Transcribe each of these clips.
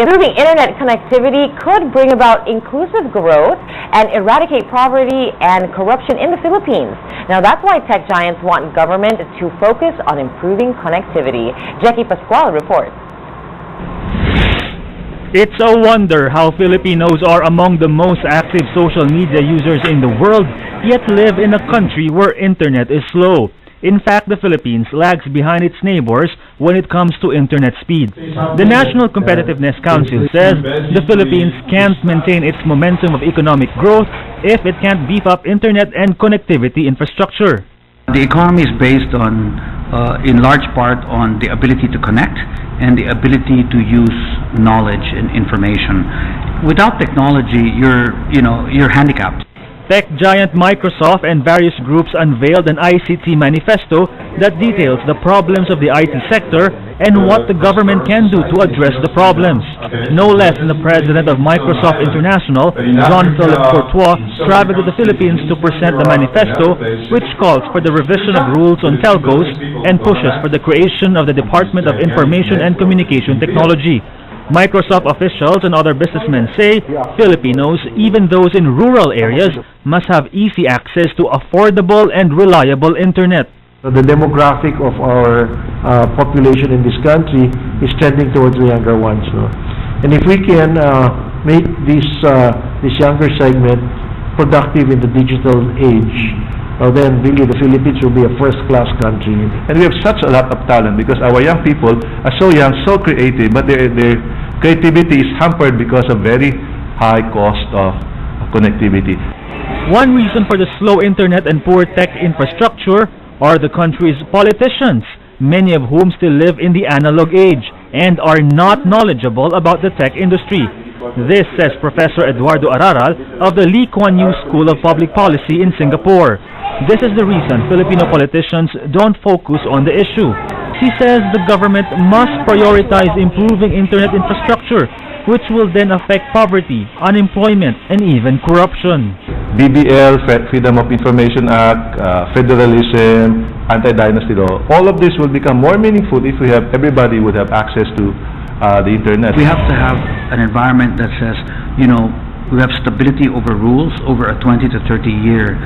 Improving internet connectivity could bring about inclusive growth and eradicate poverty and corruption in the Philippines. Now that's why tech giants want government to focus on improving connectivity. Jackie Pascual reports. It's a wonder how Filipinos are among the most active social media users in the world, yet live in a country where internet is slow. In fact, the Philippines lags behind its neighbors when it comes to internet speed. The National Competitiveness Council says the Philippines can't maintain its momentum of economic growth if it can't beef up internet and connectivity infrastructure. The economy is based on, in large part, on the ability to connect and the ability to use knowledge and information. Without technology, you're handicapped. Tech giant Microsoft and various groups unveiled an ICT Manifesto that details the problems of the IT sector and what the government can do to address the problems. No less than the president of Microsoft International, Jean-Philippe Courtois, traveled to the Philippines to present the manifesto, which calls for the revision of rules on telcos and pushes for the creation of the Department of Information and Communication Technology. Microsoft officials and other businessmen say Filipinos, even those in rural areas, must have easy access to affordable and reliable internet. The demographic of our population in this country is trending towards the younger ones. And if we can make this younger segment productive in the digital age, then really the Philippines will be a first-class country. And we have such a lot of talent because our young people are so young, so creative, but their creativity is hampered because of very high cost of connectivity. One reason for the slow internet and poor tech infrastructure are the country's politicians, many of whom still live in the analog age and are not knowledgeable about the tech industry. This says Professor Eduardo Araral of the Lee Kuan Yew School of Public Policy in Singapore. This is the reason Filipino politicians don't focus on the issue. He says the government must prioritize improving internet infrastructure, which will then affect poverty, unemployment, and even corruption. BBL, Freedom of Information Act, federalism, anti-dynasty law, all of this will become more meaningful if everybody would have access to the internet. We have to have an environment that says, we have stability over rules over a 20 to 30 year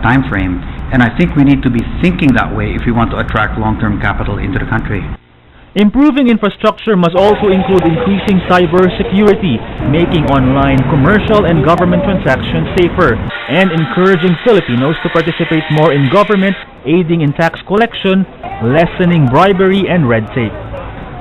time frame. And I think we need to be thinking that way if we want to attract long-term capital into the country. Improving infrastructure must also include increasing cyber security, making online commercial and government transactions safer, and encouraging Filipinos to participate more in government, aiding in tax collection, lessening bribery and red tape.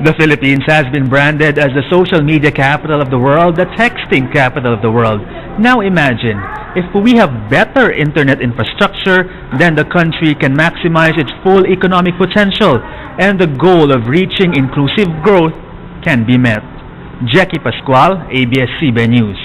The Philippines has been branded as the social media capital of the world, the texting capital of the world. Now imagine, if we have better internet infrastructure, then the country can maximize its full economic potential and the goal of reaching inclusive growth can be met. Jackie Pascual, ABS-CBN News.